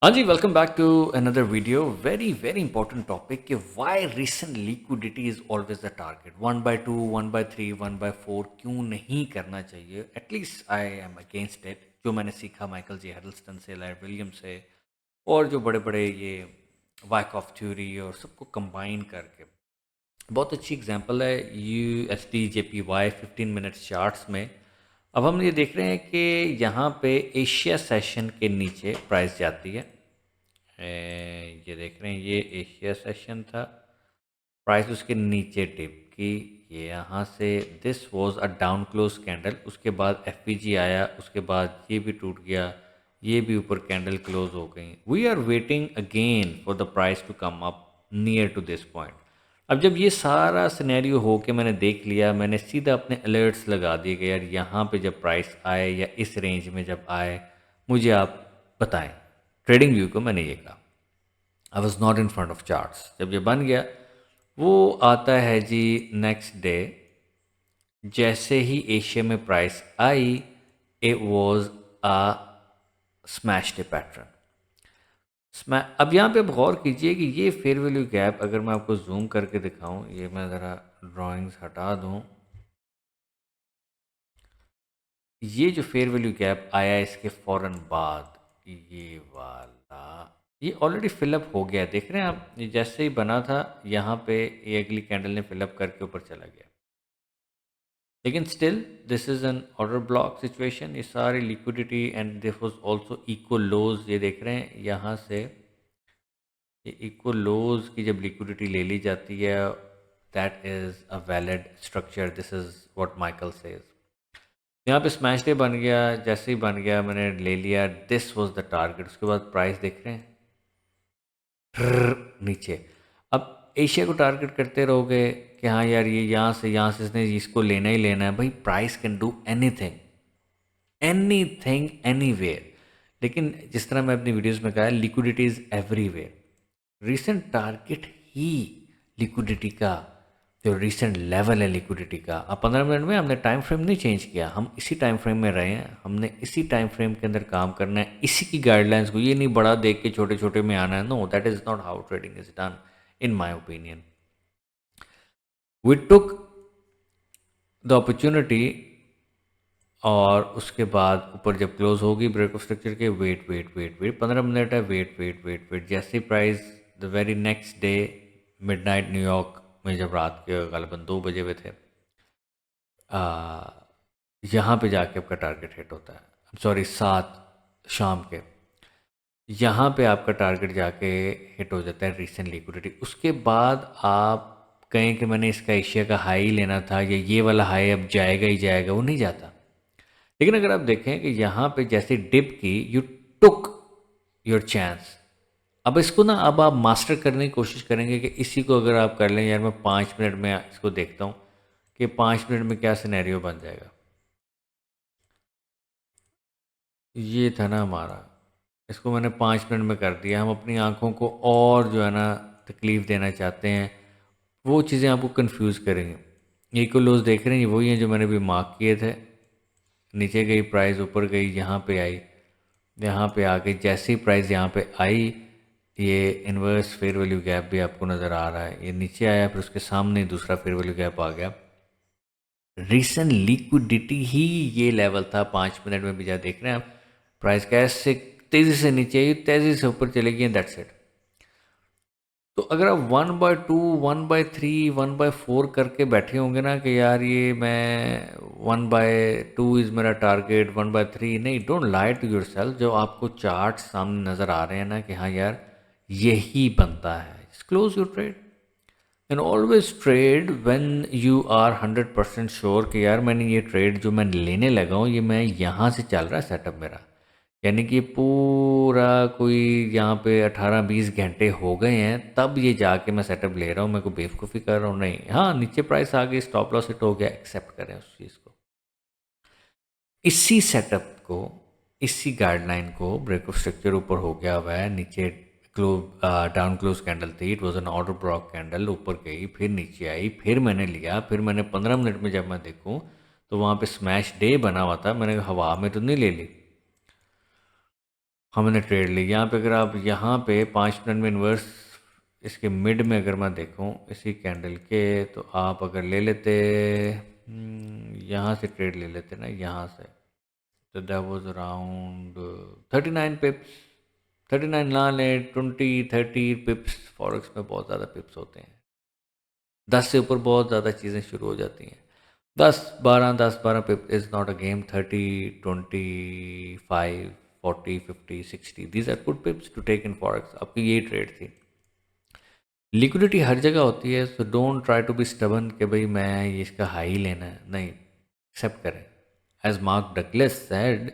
हाँ जी, welcome back to another video. Very very important topic कि why recent liquidity is always the target. 1/2, 1/3, 1/4 क्यों नहीं करना चाहिए? At least I am against it. जो मैंने सीखा माइकल जी हेडलस्टन से, लैर्ड विलियम से और जो बड़े बड़े ये वाइकॉफ थ्योरी और सबको कंबाइन करके बहुत अच्छी एग्जांपल है USD JPY 15 मिनट चार्ट्स में। अब हम ये देख रहे हैं कि यहाँ पे एशिया सेशन के नीचे प्राइस जाती है। ये देख रहे हैं, ये एशिया सेशन था, प्राइस उसके नीचे टिप की। ये यहाँ से this was a down close candle, उसके बाद FVG आया, उसके बाद ये भी टूट गया, ये भी ऊपर कैंडल क्लोज हो गई। We are waiting again for the price to come up near to this point. अब जब ये सारा सिनेरियो हो के मैंने देख लिया, मैंने सीधा अपने अलर्ट्स लगा दिए कि यार यहाँ पे जब प्राइस आए या इस रेंज में जब आए मुझे आप बताएं। ट्रेडिंग व्यू को मैंने ये कहा, I was not in front of charts. जब ये बन गया, वो आता है जी नेक्स्ट डे। जैसे ही एशिया में price I, it was a smash day pattern. अब यहाँ पे आप गौर कीजिए कि ये फेयर वैल्यू गैप, अगर मैं आपको जूम करके दिखाऊं, ये मैं ज़रा ड्राइंग्स हटा दूं, ये जो फेयर वैल्यू गैप आया इसके फ़ौरन बाद, ये वाला, ये ऑलरेडी फिलअप हो गया। देख रहे हैं आप, ये जैसे ही बना था यहाँ पे ये अगली कैंडल ने फिलअप करके ऊपर चला गया। लेकिन still this is an order block situation. ये सारी liquidity and this was also equal lows. ये देख रहे हैं यहाँ से, ये इक्वल लोज की जब लिक्विडिटी ले ली जाती है, that is a valid structure. This is what Michael says. यहाँ पे स्मैश डे बन गया, जैसे ही बन गया मैंने ले लिया, दिस वाज द टारगेट। उसके बाद प्राइस देख रहे हैं नीचे। अब एशिया को टारगेट करते रहोगे कि हाँ यार ये यहाँ से इसने इसको लेना ही लेना है, भाई price can do anything, anything anywhere. लेकिन जिस तरह मैं अपनी वीडियोस में कहा है, liquidity is everywhere. Recent target he liquidity का, जो रीसेंट लेवल है लिक्विडिटी का, अब 15 मिनट में हमने टाइम फ्रेम नहीं चेंज किया, हम इसी टाइम फ्रेम में रहे हैं, हमने इसी टाइम फ्रेम के अंदर काम करना है, इसी की गाइडलाइंस को। ये नहीं बड़ा देख के छोटे छोटे में आना है, no, that is not how trading is done in my opinion. We took the opportunity, और उसके बाद ऊपर जब क्लोज होगी ब्रेक ऑफ स्ट्रक्चर के, wait wait wait wait, 15 minute है, वेट वेट वेट वेट। जैसे ही price the very next day midnight New York में, जब रात के गालिबन 2 बजे हुए थे, यहाँ पे जाके आपका टारगेट हिट होता है। सॉरी, 7 शाम के, यहाँ पे आपका टारगेट जाके हिट हो जाता है रिसेंट लिक्विडिटी। उसके बाद आप कहें कि मैंने इसका एशिया का हाई लेना था या ये वाला हाई अब जाएगा ही जाएगा, वो नहीं जाता। लेकिन अगर आप देखें कि यहाँ पे जैसे डिप की, यू टुक योर चांस। अब इसको ना, अब आप मास्टर करने की कोशिश करेंगे कि इसी को अगर आप कर लें, यार मैं 5 मिनट में इसको देखता हूँ कि 5 मिनट में क्या सिनेरियो बन जाएगा। ये था ना हमारा, इसको मैंने 5 मिनट में कर दिया। हम अपनी आंखों को और जो है ना तकलीफ़ देना चाहते हैं, वो चीज़ें आपको कंफ्यूज करेंगे। इक्वल देख रहे हैं, ये वही हैं जो मैंने भी मार्क किए थे। नीचे गई प्राइस, ऊपर गई, यहाँ पे आई, यहाँ पे आ गई। जैसे ही प्राइस यहाँ पे आई, ये इन्वर्स फेयर वैल्यू गैप भी आपको नज़र आ रहा है, ये नीचे आया, फिर उसके सामने दूसरा फेयर वैल्यू गैप आ गया। रिसेंट लिक्विडिटी ही ये लेवल था। 5 मिनट में भी जा देख रहे हैं आप, प्राइस कैसे तेज़ी से नीचे आई, तेज़ी से ऊपर चलेगी, दैट्स इट। तो अगर आप 1/2, 1/3, 1/4 करके बैठे होंगे ना कि यार ये मैं 1/2 इज़ मेरा टारगेट, 1/3 नहीं, don't lie to yourself. जो आपको चार्ट सामने नज़र आ रहे हैं ना कि हाँ यार यही बनता है, close your trade and always trade when you are 100% sure कि यार मैंने ये ट्रेड जो मैं लेने लगा हूँ, ये मैं यहाँ से चल रहा है सेटअप मेरा। यानी कि पूरा कोई यहाँ पे 18-20 घंटे हो गए हैं, तब ये जाके मैं सेटअप ले रहा हूँ, मैं को बेवकूफ़ी कर रहा हूँ नहीं। हाँ, नीचे प्राइस आ गई, स्टॉप लॉस हिट हो गया, एक्सेप्ट करें उस चीज़ को। इसी सेटअप को, इसी गाइडलाइन को, ब्रेक ऑफ स्ट्रक्चर ऊपर हो गया हुआ है, नीचे क्लोज, डाउन क्लोज कैंडल थी, it was an order block candle, ऊपर गई, फिर नीचे आई, फिर मैंने लिया, फिर मैंने 15 मिनट में जब मैं देखूँ तो वहाँ पे स्मैश डे बना हुआ था, मैंने हवा में तो नहीं ले ली। हमने ट्रेड ली। यहाँ पे अगर आप यहाँ पे 5 मिनट में इन्वर्स इसके मिड में अगर मैं देखूँ इसी कैंडल के, तो आप अगर ले लेते यहाँ से ट्रेड ले लेते ना यहाँ से, तो दैट वाज अराउंड 39 पिप्स, 39 ना ले 20-30 पिप्स। फॉरेक्स में बहुत ज़्यादा पिप्स होते हैं, 10 से ऊपर बहुत ज़्यादा चीज़ें शुरू हो जाती हैं। 10-12 pip is not a game. 30, 25, 40, 50, 60 these are good pips to take in forex. आपकी ये ट्रेड थी। लिक्विडिटी हर जगह होती है, so don't try to be stubborn कि भाई मैं ये इसका हाई लेना है, नहीं, एक्सेप्ट करें। एज मार्क डगलस सेड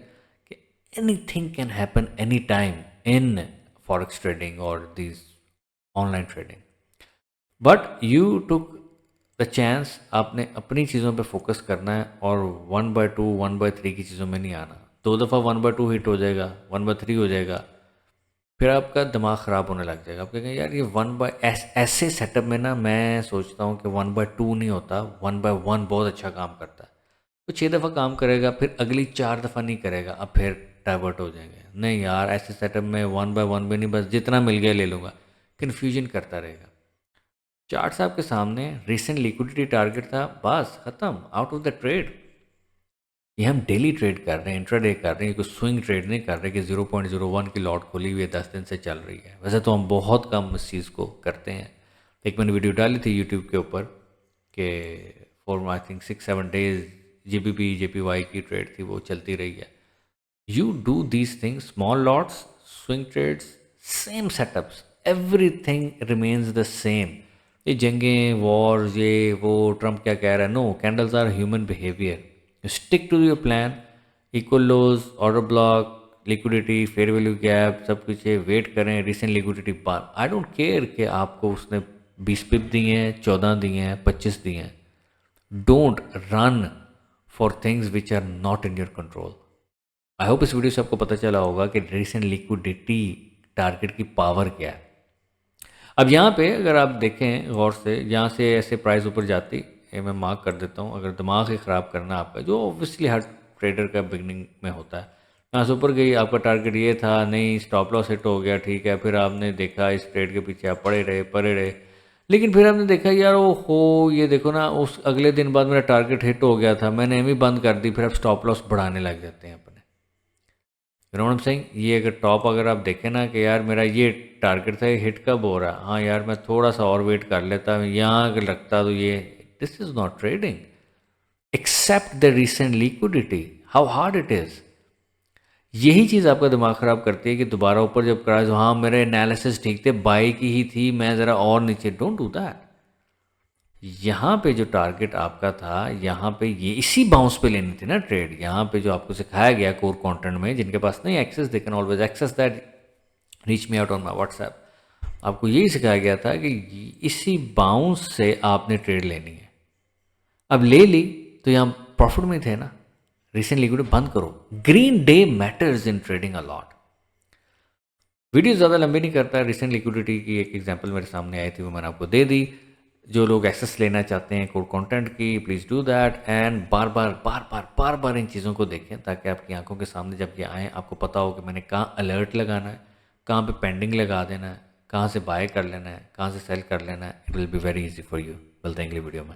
कि anything can happen any time in forex trading और this online trading, but you took the chance. आपने अपनी चीज़ों पे फोकस करना है और 1/2 1/3 की चीज़ों में नहीं आना। 2 दफ़ा 1/2 हिट हो जाएगा, 1/3 हो जाएगा, फिर आपका दिमाग ख़राब होने लग जाएगा। आप कहेंगे यार ये ऐसे सेटअप में ना मैं सोचता हूँ कि 1/2 नहीं होता, 1/1 बहुत अच्छा काम करता है। तो 6 दफ़ा काम करेगा, फिर अगली 4 दफ़ा नहीं करेगा, अब फिर डाइवर्ट हो जाएंगे। नहीं यार, ऐसे सेटअप में 1/1 भी नहीं, बस जितना मिल गया ले लूँगा, कन्फ्यूजन करता रहेगा। चार्ट्स आपके सामने, रिसेंट लिक्विडिटी टारगेट था, बस ख़त्म, आउट ऑफ द ट्रेड। ये हम डेली ट्रेड कर रहे हैं, इंट्राडे कर रहे हैं, कोई स्विंग ट्रेड नहीं कर रहे कि 0.01 की लॉट खोली हुई है 10 दिन से चल रही है। वैसे तो हम बहुत कम इस चीज़ को करते हैं। एक मैंने वीडियो डाली थी यूट्यूब के ऊपर कि for I think 6-7 days JPY की ट्रेड थी, वो चलती रही है। You do these things, small lots, swing trades, same setups, everything remains the same. ये जंगें, वॉर्स, ये वो, ट्रम्प क्या कह रहा है, no, candles are human behaviour. You stick to your plan, equal lows, order block, liquidity, fair value gap, सब कुछ है, वेट करें, recent liquidity bar. I don't care कि आपको उसने 20 पिप दिए हैं, 14 दिए हैं, 25 दिए हैं। Don't run for things which are not in your control. I hope इस वीडियो से आपको पता चला होगा कि रिसेंट लिक्विडिटी टारगेट की पावर क्या है। अब यहाँ पे अगर आप देखें गौर से, यहाँ से ऐसे प्राइस ऊपर जाती, ये मैं मार्क कर देता हूँ। अगर दिमाग ही ख़राब करना आपका, जो ऑब्वियसली हर ट्रेडर का बिगनिंग में होता है, यहाँ से ऊपर गई, आपका टारगेट ये था, नहीं स्टॉप लॉस हिट हो गया, ठीक है, फिर आपने देखा इस ट्रेड के पीछे आप पड़े रहे, लेकिन फिर आपने देखा यार ओ हो, ये देखो ना, उस अगले दिन बाद मेरा टारगेट हिट हो गया था, मैंने एम ही बंद कर दी, फिर आप स्टॉप लॉस बढ़ाने लग जाते हैं अपने। You know what I am saying. ये अगर टॉप अगर आप देखें ना कि यार मेरा ये टारगेट था, ये हिट कब हो रहा है, हाँ यार मैं थोड़ा सा और वेट कर लेता, यहाँ अगर लगता तो ये, this is not trading. Except the recent liquidity, how hard it is. यही चीज़ आपका दिमाग ख़राब करती है कि दोबारा ऊपर जब कराए, हाँ मेरे एनालिसिस ठीक थे, बाई की ही थी, मैं ज़रा और नीचे, डोंट डू दैट। यहाँ पे जो टारगेट आपका था, यहाँ पे ये इसी बाउंस पे लेनी थी ना ट्रेड। यहाँ पे जो आपको सिखाया गया कोर कंटेंट में, जिनके पास नहीं access, they can always access that, reach me out on my WhatsApp. आपको यही सिखाया गया था कि इसी बाउंस से आपने ट्रेड लेनी है। अब ले ली तो यहाँ प्रॉफिट में थे ना, रिसेंट लिक्विडिटी बंद करो। Green day matters in trading a lot. Video ज़्यादा लंबी नहीं करता। रिसेंट लिक्विडिटी की एक एग्जांपल मेरे सामने आई थी, वो मैंने आपको दे दी। जो लोग एक्सेस लेना चाहते हैं कोर कंटेंट की, प्लीज़ डू दैट, एंड बार बार इन चीज़ों को देखें, ताकि आपकी आंखों के सामने जब ये आएँ आपको पता हो कि मैंने कहाँ अलर्ट लगाना है, कहाँ पे पेंडिंग लगा देना है, कहाँ से बाय कर लेना है, कहाँ से सेल कर लेना है। It will be very easy for you. मिलते हैं अगली वीडियो में।